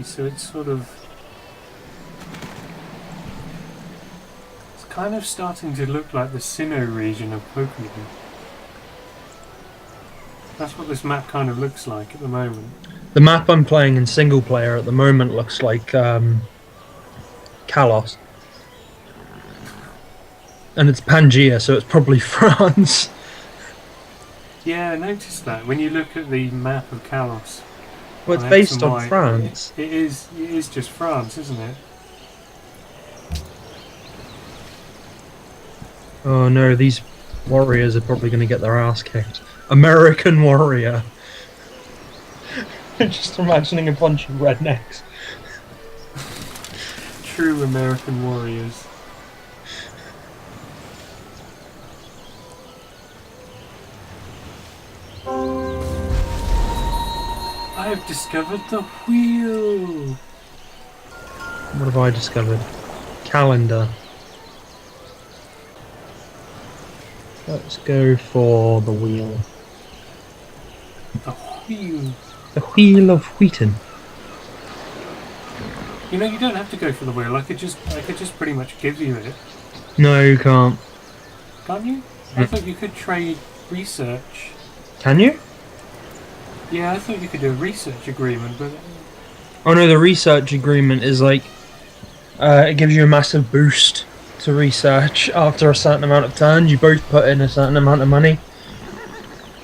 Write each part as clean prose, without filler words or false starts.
trees, so it's sort of... It's kind of starting to look like the Sinnoh region of Pokemon. That's what this map kind of looks like at the moment. The map I'm playing in single player at the moment looks like Kalos. And it's Pangaea, so it's probably France. Yeah, I noticed that when you look at the map of Kalos. Well, it's based on France. It is just France, isn't it? Oh no, these warriors are probably going to get their ass kicked. American warrior. Just imagining a bunch of rednecks. True American warriors. I have discovered the wheel! What have I discovered? Calendar. Let's go for the wheel. The wheel. The wheel of Wheaton. You know, you don't have to go for the wheel. I could just pretty much give you it. No, you can't. Can't you? I thought you could trade research. Can you? Yeah, I thought you could do a research agreement, but... Oh no, the research agreement is like... it gives you a massive boost to research after a certain amount of turns. You both put in a certain amount of money.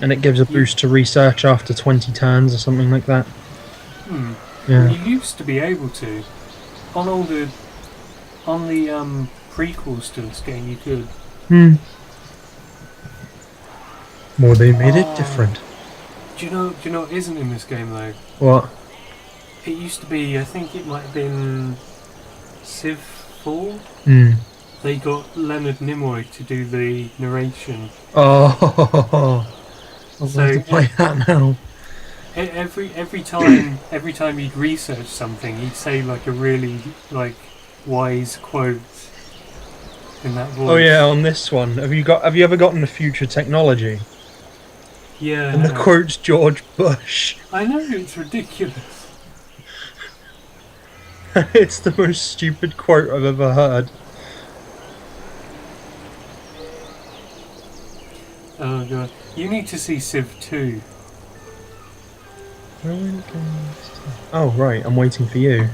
And it gives a boost to research after 20 turns or something like that. Hmm. Yeah. You used to be able to. On the prequels to this game, you could. Hmm. Well, they made it different. Do you know what isn't in this game though? What? It used to be, I think it might have been Civ 4. Hmm. They got Leonard Nimoy to do the narration. Oh, I'd So love to play that now. every time you'd research something, he'd say like a really wise quote in that voice. Oh yeah, on this one, have you ever gotten the future technology? Yeah. And the quote's George Bush. I know, it's ridiculous. It's the most stupid quote I've ever heard. Oh god. You need to see Civ 2. Oh right, I'm waiting for you.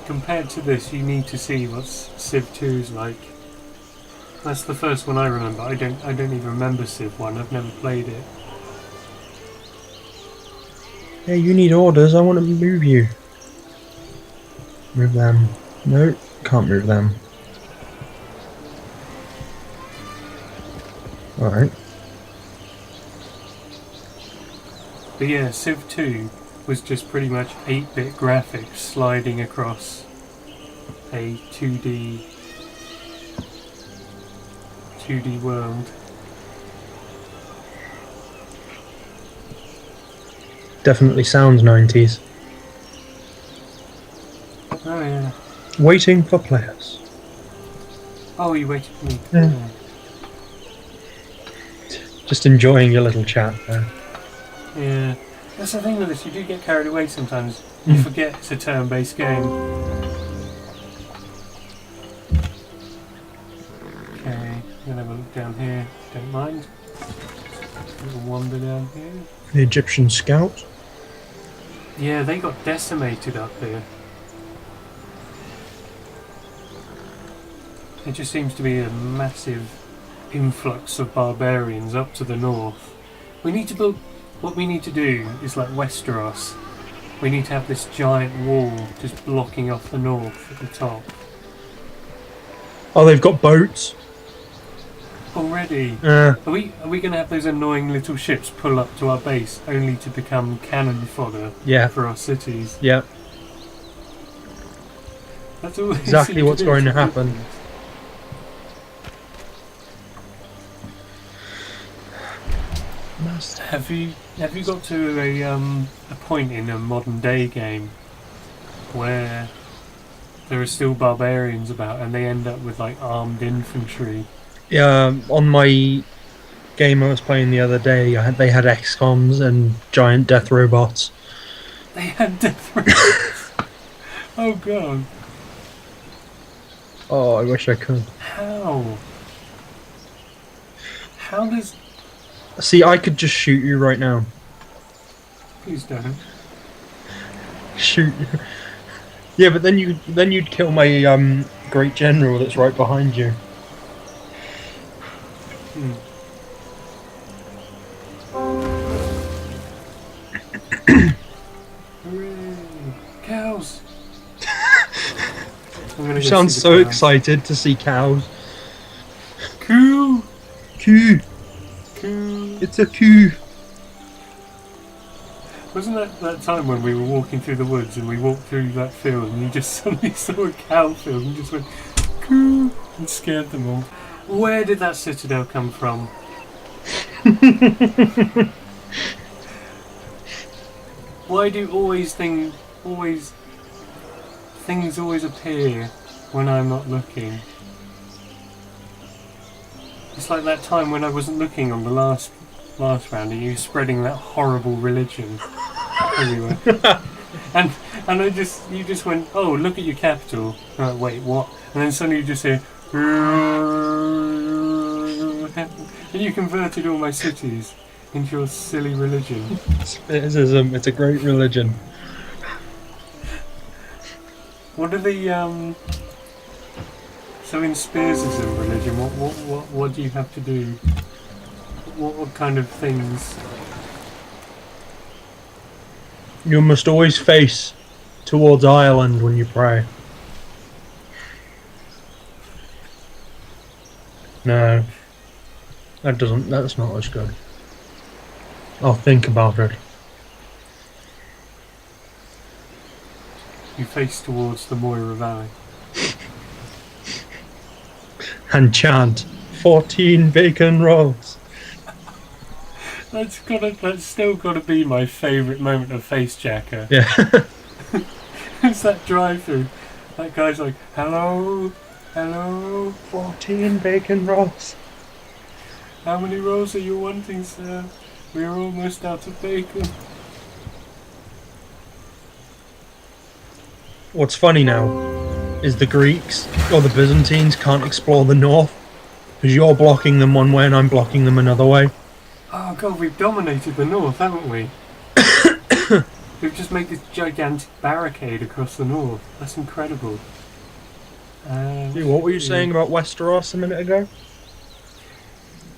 Compared to this, you need to see what Civ 2 is like. That's the first one I remember. I don't even remember Civ 1. I've never played it. Yeah, you need orders. I want to move you. Move them. No, can't move them. Alright. But yeah, Civ 2 was just pretty much 8-bit graphics sliding across a 2D world. Definitely sounds 90s. Oh yeah. Waiting for players. Oh, you waited for me. Yeah. Oh. Just enjoying your little chat there. Yeah. That's the thing with this, you do get carried away sometimes. You forget it's a turn-based game. Okay, I'm gonna have a look down here, don't mind. A little wander down here. The Egyptian scout. Yeah, they got decimated up here. It just seems to be a massive influx of barbarians up to the north. We need to build... What we need to do is like Westeros. We need to have this giant wall just blocking off the north at the top. Oh, they've got boats. Already? Yeah. Are we going to have those annoying little ships pull up to our base only to become cannon fodder for our cities? Yeah. That's all exactly what's going to happen. Have you got to a point in a modern day game where there are still barbarians about and they end up with like armed infantry? Yeah, on my game I was playing the other day, they had XCOMs and giant death robots. They had death rays. Oh god. Oh, I wish I could. How? How does... See, I could just shoot you right now. Please don't. Shoot you. Yeah, but then you'd kill my great general that's right behind you. Hmm. Hooray! Cows! I'm gonna You go sound see the so cows. excited to see cows. Coo! Coo! Coo! It's a coo! Wasn't that time when we were walking through the woods and we walked through that field and you just suddenly saw a cow field and just went coo and scared them all? Where did that citadel come from? Why do things always appear when I'm not looking? It's like that time when I wasn't looking on the last round and you were spreading that horrible religion everywhere. and you just went, oh, look at your capital. Wait, what? And then suddenly you just hear and you converted all my cities into your silly religion. Speirsism, it's a great religion. What are the so in Speirsism religion, what do you have to do? What kind of things? You must always face towards Ireland when you pray. No. That's not as good. I'll think about it. You face towards the Moira Valley. And chant 14 bacon rolls. That's still gotta be my favourite moment of Face Jacker. Yeah. It's that drive-through. That guy's like, hello, 14 bacon rolls. how many rolls are you wanting, sir? We're almost out of bacon. What's funny now is the Greeks or the Byzantines can't explore the north because you're blocking them one way and I'm blocking them another way. Oh god, we've dominated the north, haven't we? We've just made this gigantic barricade across the north. That's incredible. Dude, what were you saying about Westeros a minute ago?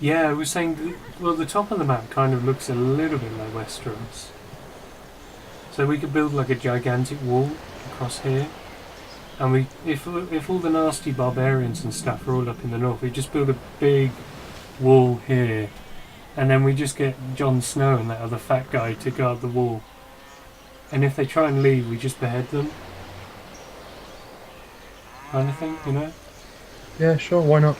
Yeah, I was saying, well, the top of the map kind of looks a little bit like Westeros. So we could build like a gigantic wall across here. And if all the nasty barbarians and stuff are all up in the north, we just build a big wall here. And then we just get Jon Snow and that other fat guy to guard the wall. And if they try and leave, we just behead them. Kind of thing, you know? Yeah, sure, why not?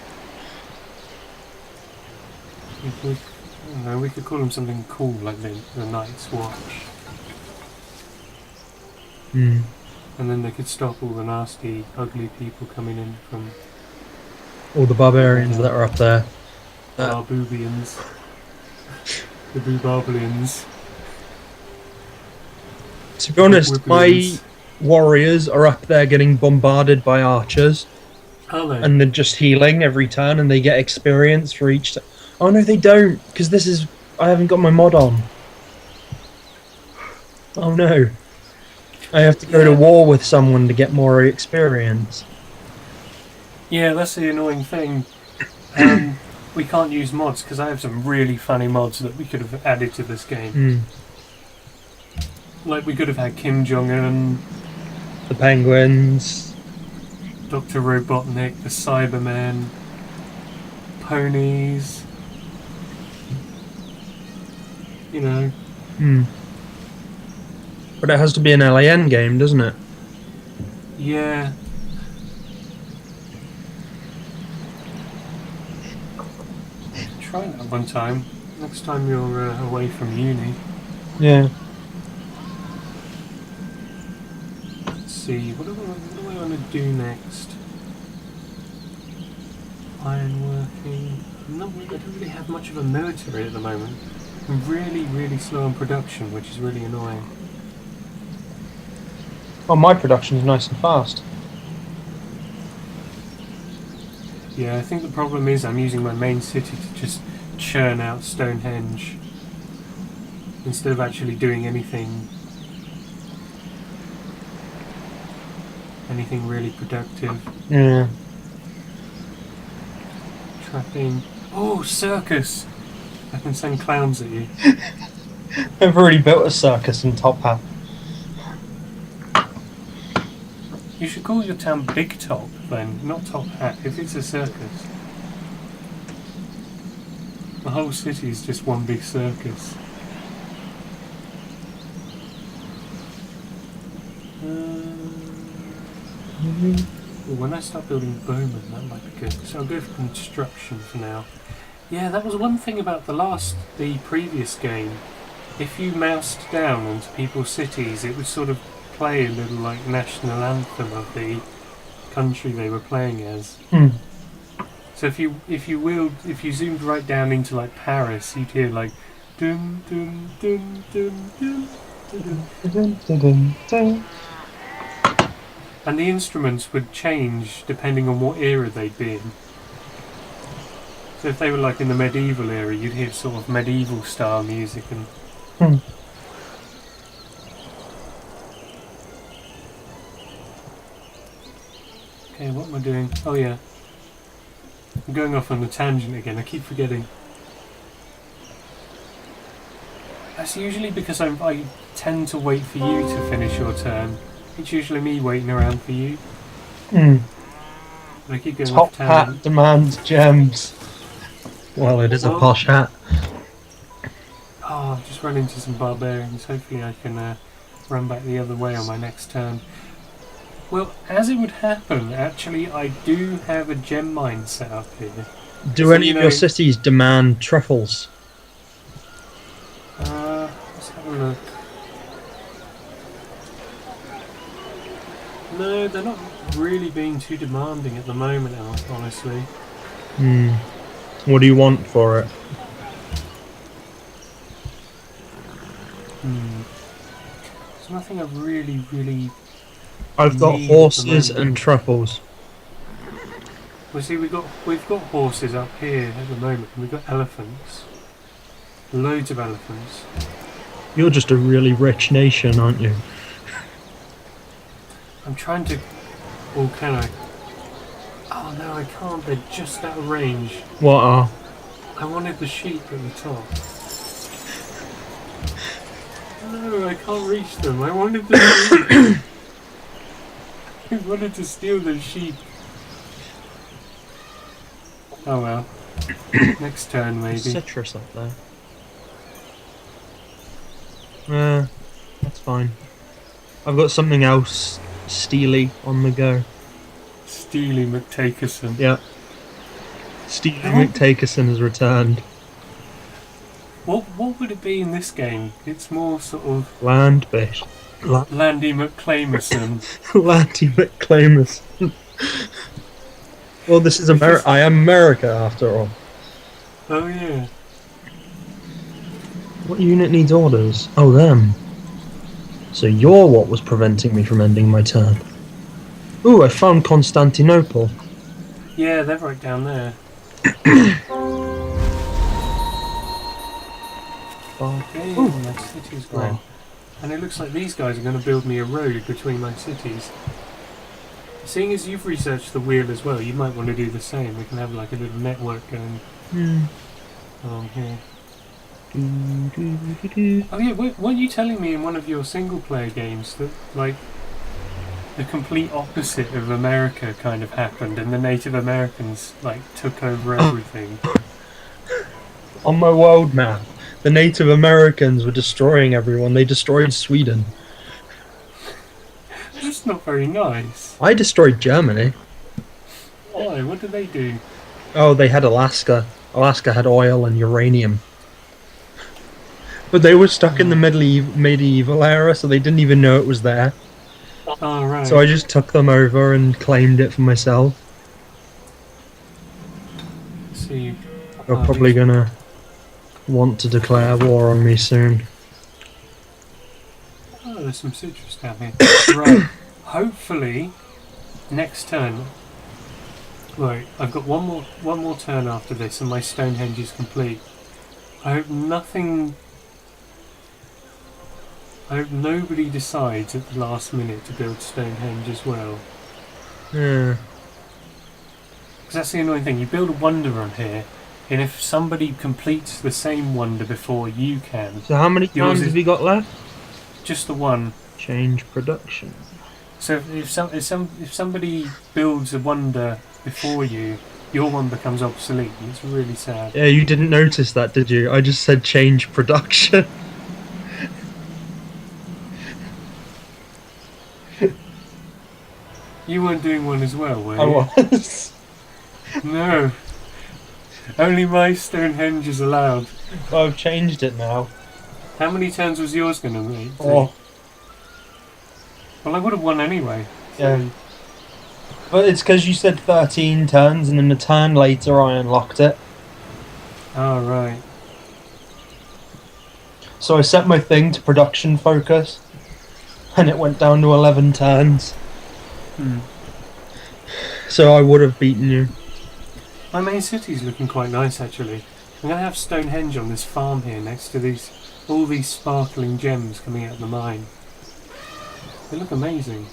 I don't know, we could call them something cool, like the Night's Watch. Hmm. And then they could stop all the nasty, ugly people coming in from All the barbarians that are up there. Barbubians. The Boobarbalians. To be honest, my Wiblians. warriors are up there getting bombarded by archers. Are they? And they're just healing every turn and they get experience for each turn. Oh no, they don't, because I haven't got my mod on. Oh no. I have to go to war with someone to get more experience. Yeah, that's the annoying thing. We can't use mods because I have some really funny mods that we could have added to this game. Hmm. Like we could have had Kim Jong-un, The penguins. Dr. Robotnik, the Cybermen, ponies. You know. Hmm. But it has to be an LAN game, doesn't it? Yeah. Try that one time. Next time you're away from uni. Yeah. Let's see, what do I want to do next? Ironworking. I don't really have much of a military at the moment. I'm really, really slow in production, which is really annoying. Oh, my production's nice and fast. Yeah, I think the problem is I'm using my main city to just churn out Stonehenge instead of actually doing anything really productive. Yeah. Trapping. Oh, circus! I can send clowns at you. I've already built a circus in Top Hat. You should call your town Big Top then, not Top Hat, if it's a circus. The whole city is just one big circus. Well, when I start building Bowman, that might be good. So I'll go for construction for now. Yeah, that was one thing about the previous game. If you moused down onto people's cities, it would sort of play a little like national anthem of the country they were playing as. So if you zoomed right down into like Paris, you'd hear like dun dun dun dun dun dun dun. Dun. And the instruments would change depending on what era they'd be in. So if they were like in the medieval era, you'd hear sort of medieval style music and. Okay, what am I doing? Oh yeah. I'm going off on a tangent again, I keep forgetting. That's usually because I tend to wait for you to finish your turn. It's usually me waiting around for you. But I keep going Top off tangent. Hat demands gems. Well, it is a posh hat. Oh, I've just run into some barbarians. Hopefully I can run back the other way on my next turn. Well, as it would happen, actually, I do have a gem mine set up here. Do So, any of your cities demand truffles? Let's have a look. No, they're not really being too demanding at the moment, honestly. What do you want for it? There's nothing I really... I've got horses and truffles. Well, see, we've got horses up here at the moment. We've got elephants. Loads of elephants. You're just a really rich nation, aren't you? I'm trying to... Or can I? Oh no, I can't. They're just out of range. What are? I wanted the sheep at the top. No, I can't reach them. I wanted the sheep. I wanted to steal the sheep. Oh well. Next turn, maybe. There's citrus up there. That's fine. I've got something else steely on the go. Steely McTakerson. Yeah. Steely McTakerson has returned. What would it be in this game? It's more sort of... Land-based. Landy McClamerson. Landy McClamerson. Well, this is America. I am America, after all. Oh, yeah. What unit needs orders? Oh, them. So you're what was preventing me from ending my turn. Ooh, I found Constantinople. Yeah, they're right down there. Okay, my city's gone. And it looks like these guys are going to build me a road between my cities. Seeing as you've researched the wheel as well, you might want to do the same. We can have like a little network going along here. Oh yeah, weren't you telling me in one of your single player games that like the complete opposite of America kind of happened and the Native Americans like took over everything? On my world map, the Native Americans were destroying everyone. They destroyed Sweden. That's not very nice. I destroyed Germany. Why? What did they do? Oh, they had Alaska. Alaska had oil and uranium. But they were stuck in the medieval era, so they didn't even know it was there. Oh, right. So I just took them over and claimed it for myself. See, They're probably gonna want to declare war on me soon. oh, there's some citrus down here. Right. hopefully, next turn. Right, I've got one more turn after this, and my Stonehenge is complete. I hope nobody decides at the last minute to build Stonehenge as well. Yeah. Because that's the annoying thing. You build a wonder on here, and if somebody completes the same wonder before you can, So how many times have you got left? just the one. Change production. So if somebody builds a wonder before you, your one becomes obsolete. It's really sad. Yeah, you didn't notice that, did you? I just said change production. You weren't doing one as well, were you? I was. No. Only my Stonehenge is allowed. Well, I've changed it now. How many turns was yours going to make? Oh. Well, I would have won anyway. So. Yeah. But it's because you said 13 turns, and then a turn later I unlocked it. Oh, right. So I set my thing to production focus, and it went down to 11 turns. So I would have beaten you. My main city's looking quite nice, actually. I'm going to have Stonehenge on this farm here next to all these sparkling gems coming out of the mine. They look amazing.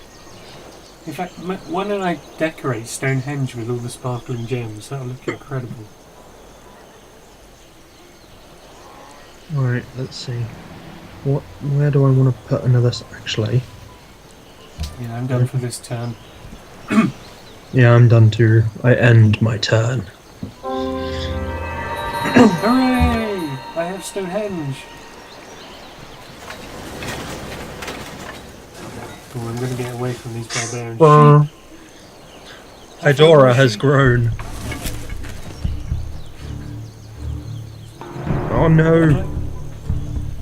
In fact, why don't I decorate Stonehenge with all the sparkling gems? That'll look incredible. Alright, let's see. Where do I want to put another... Actually... Yeah, I'm done for this turn. Yeah, I'm done too. I end my turn. Hooray! I have Stonehenge! Oh, I'm going to get away from these barbarian sheep. Fedora has grown. Oh no!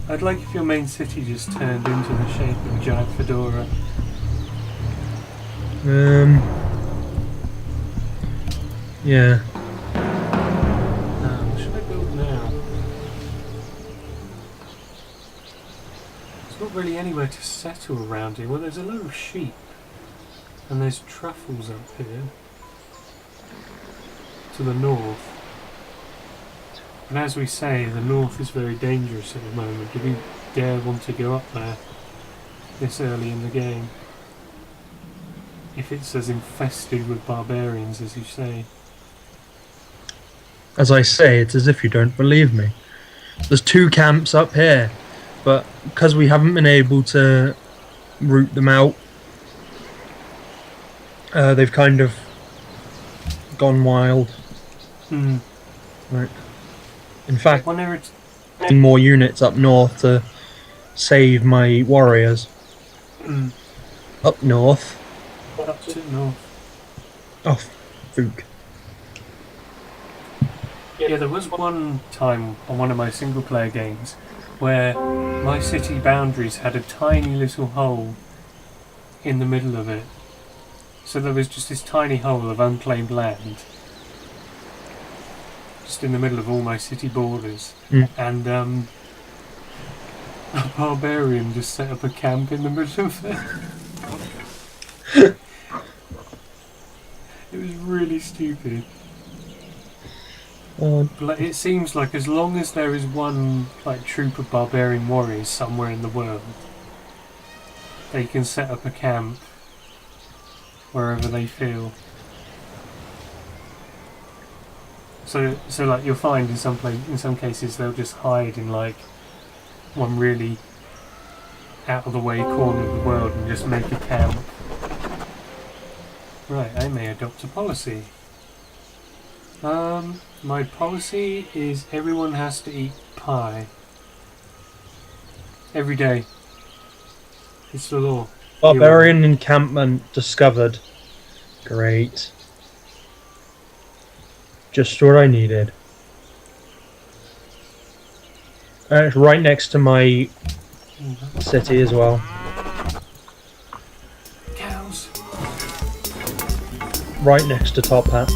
I'd like if your main city just turned into the shape of a giant fedora. Yeah. What should I build now? There's not really anywhere to settle around here. Well, there's a lot of sheep. And there's truffles up here. To the north. And as we say, the north is very dangerous at the moment. Do we dare want to go up there this early in the game? If it's as infested with barbarians as you say. As I say, it's as if you don't believe me. There's 2 camps up here, but because we haven't been able to root them out, they've kind of gone wild. Right. In fact, more units up north to save my warriors. Up north. Up to north. Oh, fook. Yeah, there was one time on one of my single player games where my city boundaries had a tiny little hole in the middle of it. So there was just this tiny hole of unclaimed land just in the middle of all my city borders. And a barbarian just set up a camp in the middle of it. It was really stupid. But it seems like as long as there is one troop of barbarian warriors somewhere in the world, they can set up a camp wherever they feel. So you'll find in some cases they'll just hide in one really out of the way corner of the world and just make a camp. Right, I may adopt a policy. My policy is everyone has to eat pie. Every day. It's the law. Barbarian encampment discovered. Great. Just what I needed. It's right next to my city as well. Cows. Right next to Top Hat.